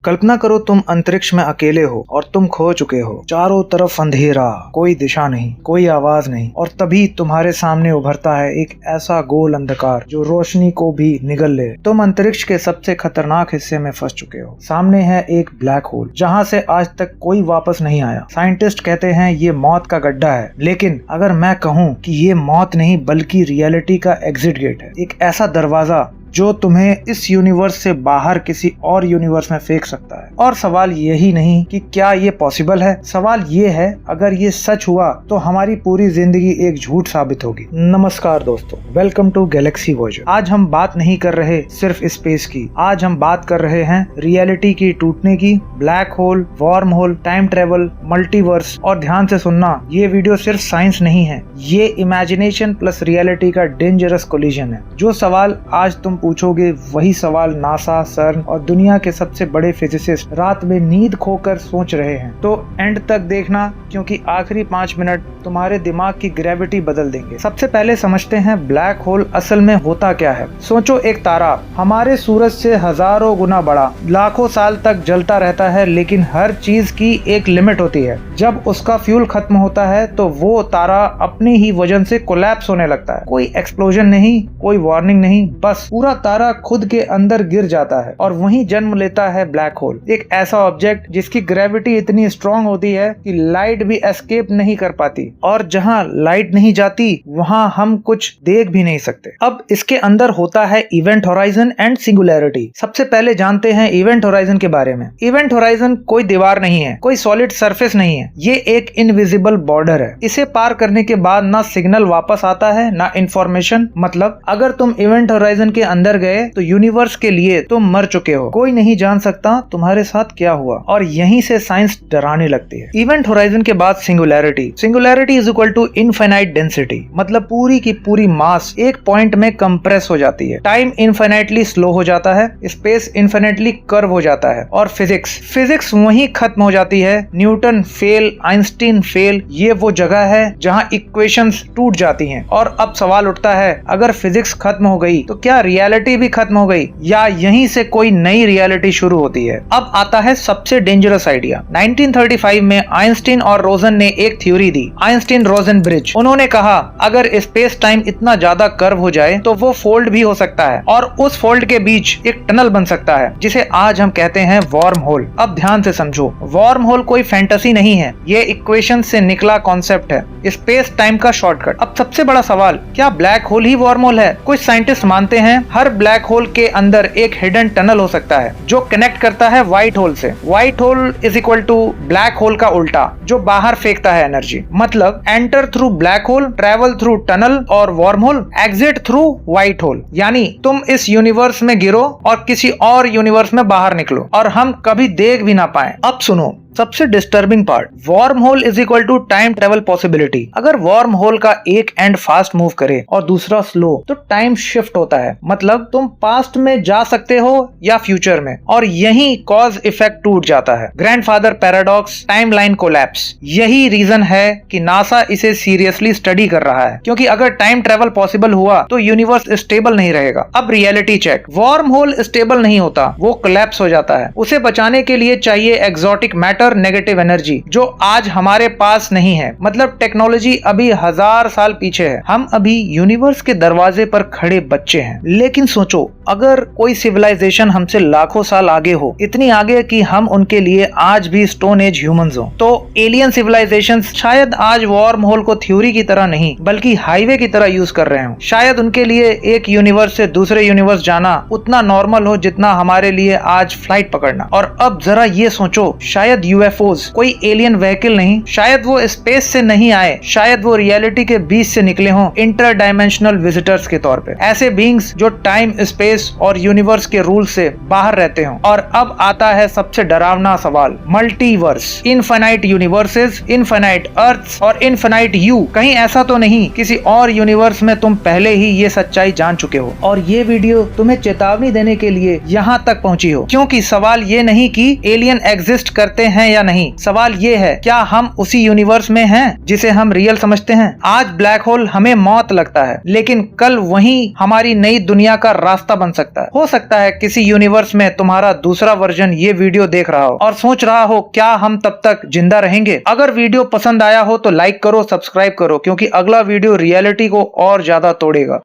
कल्पना करो तुम अंतरिक्ष में अकेले हो और तुम खो चुके हो। चारों तरफ अंधेरा, कोई दिशा नहीं, कोई आवाज नहीं, और तभी तुम्हारे सामने उभरता है एक ऐसा गोल अंधकार जो रोशनी को भी निगल ले। तुम अंतरिक्ष के सबसे खतरनाक हिस्से में फंस चुके हो। सामने है एक ब्लैक होल जहाँ से आज तक कोई वापस नहीं आया। साइंटिस्ट कहते हैं ये मौत का गड्ढा है, लेकिन अगर मैं कहूँ कि ये मौत नहीं बल्कि रियलिटी का एग्जिट गेट है, एक ऐसा दरवाजा जो तुम्हें इस यूनिवर्स से बाहर किसी और यूनिवर्स में फेंक सकता है। और सवाल यही नहीं कि क्या ये पॉसिबल है, सवाल ये है अगर ये सच हुआ तो हमारी पूरी जिंदगी एक झूठ साबित होगी। नमस्कार दोस्तों, वेलकम टू गैलेक्सी वॉयेजर। आज हम बात नहीं कर रहे सिर्फ स्पेस की, आज हम बात कर रहे हैं रियलिटी की टूटने की, black hole, wormhole, time travel, multiverse. और ध्यान से सुनना, ये वीडियो सिर्फ साइंस नहीं है, ये इमेजिनेशन प्लस रियलिटी का डेंजरस कोलिजन है। जो सवाल आज तुम पूछोगे वही सवाल नासा, सर्न और दुनिया के सबसे बड़े फिजिसिस्ट रात में नींद खोकर सोच रहे हैं। तो एंड तक देखना, क्योंकि आखिरी 5 मिनट तुम्हारे दिमाग की ग्रेविटी बदल देंगे। सबसे पहले समझते हैं ब्लैक होल असल में होता क्या है। सोचो, एक तारा हमारे सूरज से हजारों गुना बड़ा, लाखों साल तक जलता रहता है, लेकिन हर चीज की एक लिमिट होती है। जब उसका फ्यूल खत्म होता है तो वो तारा अपनी ही वजन से कोलैप्स होने लगता है। कोई एक्सप्लोजन नहीं, कोई वार्निंग नहीं, बस पूरा तारा खुद के अंदर गिर जाता है और वहीं जन्म लेता है ब्लैक होल। एक ऐसा ऑब्जेक्ट जिसकी ग्रेविटी इतनी स्ट्रॉन्ग होती है कि लाइट भी एस्केप नहीं कर पाती, और जहां लाइट नहीं जाती वहां हम कुछ देख भी नहीं सकते। अब इसके अंदर होता है इवेंट होराइजन एंड सिंगुलैरिटी। सबसे पहले जानते हैं इवेंट होराइजन के बारे में। इवेंट होराइजन कोई दीवार नहीं है, कोई सॉलिड सरफेस नहीं है, ये एक इनविजिबल बॉर्डर है। इसे पार करने के बाद ना सिग्नल वापस आता है ना इंफॉर्मेशन। मतलब अगर तुम इवेंट होराइजन के अंदर गए तो यूनिवर्स के लिए तुम मर चुके हो। कोई नहीं जान सकता तुम्हारे साथ क्या हुआ, और यहीं से साइंस डराने लगती है। इवेंट होराइजन के बाद singularity. Singularity is equal to infinite density, मतलब पूरी की पूरी मास एक पॉइंट में कंप्रेस हो जाती है। टाइम इनफाइनाइटली स्लो हो जाता है, स्पेस इनफाइनाइटली कर्व हो जाता है, और फिजिक्स वहीं खत्म हो जाती है। न्यूटन फेल, आइंस्टीन फेल, ये वो जगह है जहां इक्वेशंस टूट जाती हैं। और अब सवाल उठता है, अगर फिजिक्स खत्म हो गई तो क्या रियलिटी भी खत्म हो गई, या यहीं से कोई नई रियलिटी शुरू होती है? अब आता है सबसे डेंजरस आइडिया। 1935 में आइंस्टीन और रोजन ने एक थ्योरी दी, आइंस्टीन रोजन ब्रिज। उन्होंने कहा अगर स्पेस टाइम इतना ज्यादा कर्व हो जाए तो वो फोल्ड भी हो सकता है, और उस फोल्ड के बीच एक टनल बन सकता है जिसे आज हम कहते हैं वार्म होल। अब ध्यान से समझो, वार्म होल कोई फैंटेसी नहीं है, ये इक्वेशन से निकला कॉन्सेप्ट है, स्पेस टाइम का शॉर्टकट। अब सबसे बड़ा सवाल, क्या ब्लैक होल ही वार्म होल है? कुछ साइंटिस्ट मानते हैं हर ब्लैक होल के अंदर एक हिडन टनल हो सकता है जो कनेक्ट करता है व्हाइट होल से। White hole is equal to black hole का उल्टा, जो बाहर फेंकता है एनर्जी। मतलब enter through black hole, travel through tunnel, और worm hole, exit through white hole. यानी तुम इस यूनिवर्स में गिरो और किसी और यूनिवर्स में बाहर निकलो, और हम कभी देख भी ना पाए। अब सुनो सबसे disturbing part, wormhole is equal to time travel possibility. अगर वार्म होल का एक एंड फास्ट मूव करे और दूसरा स्लो, तो टाइम शिफ्ट होता है। मतलब तुम पास्ट में जा सकते हो या फ्यूचर में, और यही कॉज इफेक्ट टूट जाता है। Grandfather paradox, timeline collapse. यही रीजन है कि नासा इसे सीरियसली स्टडी कर रहा है, क्योंकि अगर टाइम ट्रेवल पॉसिबल हुआ तो यूनिवर्स स्टेबल नहीं रहेगा। अब reality check, wormhole stable नहीं होता, वो कोलैप्स हो जाता है। उसे बचाने के लिए चाहिए एक्सोटिक मैटर, नेगेटिव एनर्जी, जो आज हमारे पास नहीं है। मतलब टेक्नोलॉजी अभी 1000 साल पीछे है, हम अभी यूनिवर्स के दरवाजे पर खड़े बच्चे हैं। लेकिन सोचो, अगर कोई सिविलाइजेशन हमसे लाखों साल आगे हो, इतनी आगे कि हम उनके लिए आज भी स्टोन एज ह्यूमंस हो, तो एलियन सिविलाइजेशंस शायद आज वार्म होल को थ्योरी की तरह नहीं बल्कि हाईवे की तरह यूज कर रहे हो। शायद उनके लिए एक यूनिवर्स से दूसरे यूनिवर्स जाना उतना नॉर्मल हो जितना हमारे लिए आज फ्लाइट पकड़ना। और अब जरा ये सोचो, शायद यूएफओज कोई एलियन व्हीकल नहीं, शायद वो स्पेस से नहीं आए, शायद वो रियलिटी के बीच से निकले हों, इंटर डायमेंशनल विजिटर्स के तौर पे। ऐसे बीइंग्स जो टाइम, स्पेस और यूनिवर्स के रूल से बाहर रहते हों। और अब आता है सबसे डरावना सवाल, multiverse, infinite universes, infinite earths और इनफाइनाइट यू। कहीं ऐसा तो नहीं किसी और यूनिवर्स में तुम पहले ही ये सच्चाई जान चुके हो और ये वीडियो तुम्हें चेतावनी देने के लिए यहाँ तक पहुँची हो? क्योंकि सवाल ये नहीं कि एलियन एग्जिस्ट करते हैं या नहीं, सवाल ये है क्या हम उसी यूनिवर्स में हैं जिसे हम रियल समझते हैं? आज ब्लैक होल हमें मौत लगता है, लेकिन कल वही हमारी नई दुनिया का रास्ता बन सकता है। हो सकता है किसी यूनिवर्स में तुम्हारा दूसरा वर्जन ये वीडियो देख रहा हो और सोच रहा हो क्या हम तब तक जिंदा रहेंगे। अगर वीडियो पसंद आया हो तो लाइक करो, सब्सक्राइब करो, क्योंकि अगला वीडियो रियलिटी को और ज्यादा तोड़ेगा।